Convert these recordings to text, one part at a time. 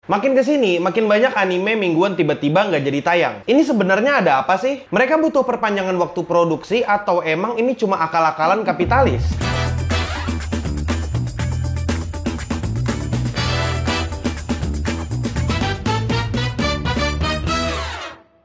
Makin kesini, makin banyak anime mingguan tiba-tiba nggak jadi tayang. Ini sebenarnya ada apa sih? Mereka butuh perpanjangan waktu produksi atau emang ini cuma akal-akalan kapitalis?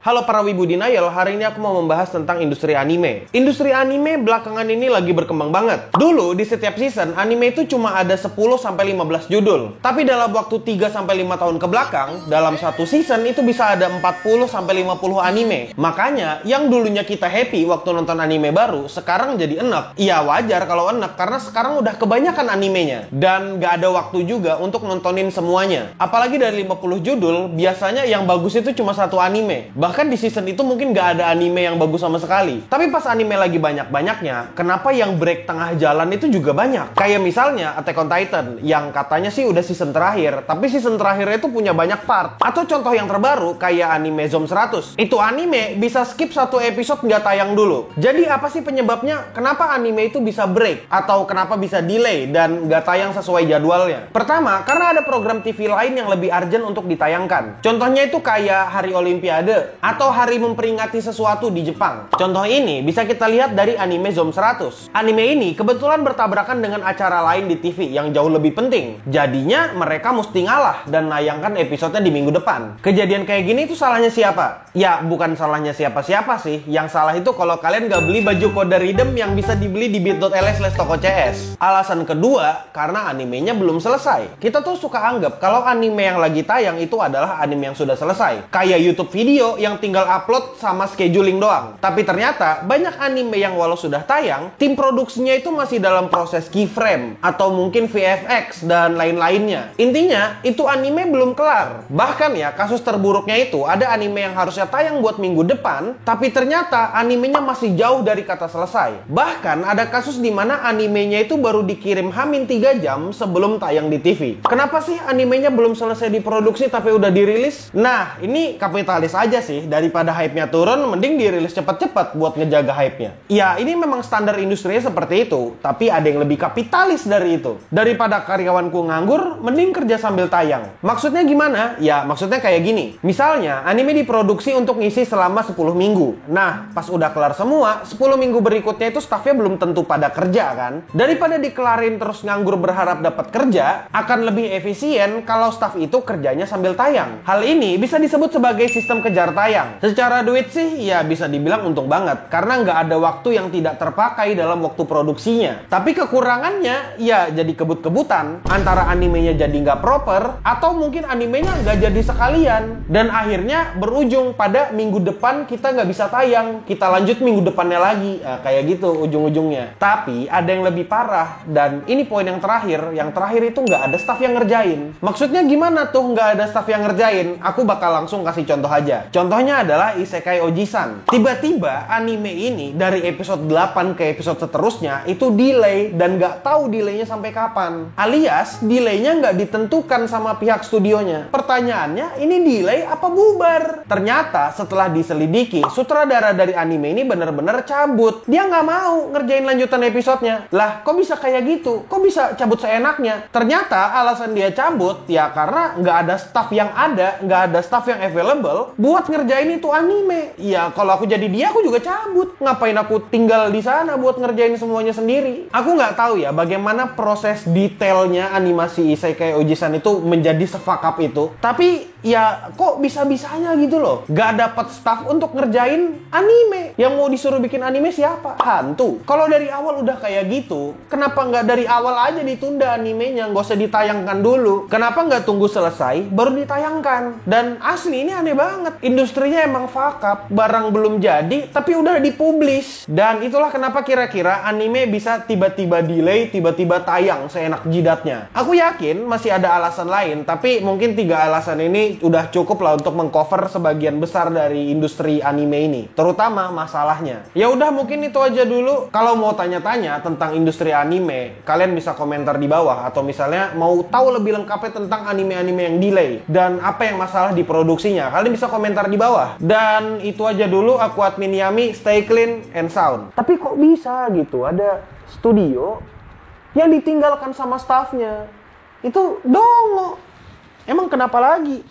Halo para wibu denial, hari ini aku mau membahas tentang industri anime. Industri anime belakangan ini lagi berkembang banget. Dulu di setiap season, anime itu cuma ada 10-15 judul. Tapi dalam waktu 3-5 tahun ke belakang, dalam satu season itu bisa ada 40-50 anime. Makanya, yang dulunya kita happy waktu nonton anime baru, sekarang jadi enek. Iya wajar kalau enek, karena sekarang udah kebanyakan animenya. Dan gak ada waktu juga untuk nontonin semuanya. Apalagi dari 50 judul, biasanya yang bagus itu cuma satu anime. Bahkan di season itu mungkin gak ada anime yang bagus sama sekali. Tapi pas anime lagi banyak-banyaknya, kenapa yang break tengah jalan itu juga banyak? Kayak misalnya Attack on Titan, yang katanya sih udah season terakhir, tapi season terakhirnya itu punya banyak part. Atau contoh yang terbaru, kayak anime Zom 100. Itu anime bisa skip satu episode nggak tayang dulu. Jadi apa sih penyebabnya? Kenapa anime itu bisa break? Atau kenapa bisa delay dan nggak tayang sesuai jadwalnya? Pertama, karena ada program TV lain yang lebih urgent untuk ditayangkan. Contohnya itu kayak Hari Olimpiade, atau hari memperingati sesuatu di Jepang. Contoh ini bisa kita lihat dari anime Zom 100. Anime ini kebetulan bertabrakan dengan acara lain di TV yang jauh lebih penting. Jadinya mereka mesti ngalah dan nayangkan episodenya di minggu depan. Kejadian kayak gini itu salahnya siapa? Ya bukan salahnya siapa-siapa sih. Yang salah itu kalau kalian gak beli baju kode redeem yang bisa dibeli di bit.ly/tokocs. Alasan kedua, karena animenya belum selesai. Kita tuh suka anggap kalau anime yang lagi tayang itu adalah anime yang sudah selesai. Kayak YouTube video yang tinggal upload sama scheduling doang. Tapi ternyata banyak anime yang walau sudah tayang, tim produksinya itu masih dalam proses keyframe atau mungkin VFX dan lain-lainnya. Intinya, itu anime belum kelar. Bahkan ya, kasus terburuknya itu ada anime yang harusnya tayang buat minggu depan, tapi ternyata animenya masih jauh dari kata selesai. Bahkan ada kasus di mana animenya itu baru dikirim H-3 jam sebelum tayang di TV. Kenapa sih animenya belum selesai diproduksi tapi udah dirilis? Nah, ini kapitalis aja sih. Daripada hype-nya turun, mending dirilis cepet-cepet buat ngejaga hype-nya. Ya, ini memang standar industrinya seperti itu, tapi ada yang lebih kapitalis dari itu. Daripada karyawanku nganggur, mending kerja sambil tayang. Maksudnya gimana? Ya, maksudnya kayak gini. Misalnya, anime diproduksi untuk ngisi selama 10 minggu. Nah, pas udah kelar semua, 10 minggu berikutnya itu staffnya belum tentu pada kerja kan? Daripada dikelarin terus nganggur berharap dapat kerja, akan lebih efisien kalau staff itu kerjanya sambil tayang. Hal ini bisa disebut sebagai sistem kejar tayang. Secara duit sih ya bisa dibilang untung banget karena nggak ada waktu yang tidak terpakai dalam waktu produksinya. Tapi kekurangannya ya jadi kebut-kebutan, antara animenya jadi nggak proper atau mungkin animenya nggak jadi sekalian dan akhirnya berujung pada minggu depan kita nggak bisa tayang, kita lanjut minggu depannya lagi. Nah, kayak gitu ujung-ujungnya. Tapi ada yang lebih parah dan ini poin yang terakhir itu nggak ada staff yang ngerjain. Maksudnya gimana tuh nggak ada staff yang ngerjain? Aku bakal langsung kasih contoh aja. Contohnya adalah Isekai Oji-san. Tiba-tiba anime ini dari episode 8 ke episode seterusnya itu delay dan nggak tahu delaynya sampai kapan. Alias delaynya nggak ditentukan sama pihak studionya. Pertanyaannya, ini delay apa bubar? Ternyata setelah diselidiki, sutradara dari anime ini bener-bener cabut. Dia nggak mau ngerjain lanjutan episodenya. Lah, kok bisa kayak gitu? Kok bisa cabut seenaknya? Ternyata alasan dia cabut ya karena nggak ada staff yang ada, nggak ada staff yang available buat ngerjain itu anime. Ya kalau aku jadi dia, aku juga cabut. Ngapain aku tinggal di sana buat ngerjain semuanya sendiri? Aku nggak tahu ya bagaimana proses detailnya animasi Isekai Oji-san itu menjadi sefakap itu. Tapi ya kok bisa-bisanya gitu loh. Gak dapet staff untuk ngerjain anime. Yang mau disuruh bikin anime siapa? Hantu. Kalau dari awal udah kayak gitu, kenapa nggak dari awal aja ditunda animenya? Nggak usah ditayangkan dulu. Kenapa nggak tunggu selesai baru ditayangkan? Dan asli ini aneh banget. Industrinya emang fuck up. Barang belum jadi tapi udah dipublish. Dan itulah kenapa kira-kira anime bisa tiba-tiba delay, tiba-tiba tayang seenak jidatnya. Aku yakin masih ada alasan lain, tapi mungkin 3 alasan ini udah cukup lah untuk mengcover sebagian besar dari industri anime ini, terutama masalahnya. Ya udah, mungkin itu aja dulu. Kalau mau tanya-tanya tentang industri anime, kalian bisa komentar di bawah, atau misalnya mau tahu lebih lengkapnya tentang anime-anime yang delay dan apa yang masalah di produksinya, kalian bisa komentar di bawah. Dan itu aja dulu, aku admin Yami, stay clean and sound. Tapi kok bisa gitu ada studio yang ditinggalkan sama staffnya? Itu dongo. Emang kenapa lagi?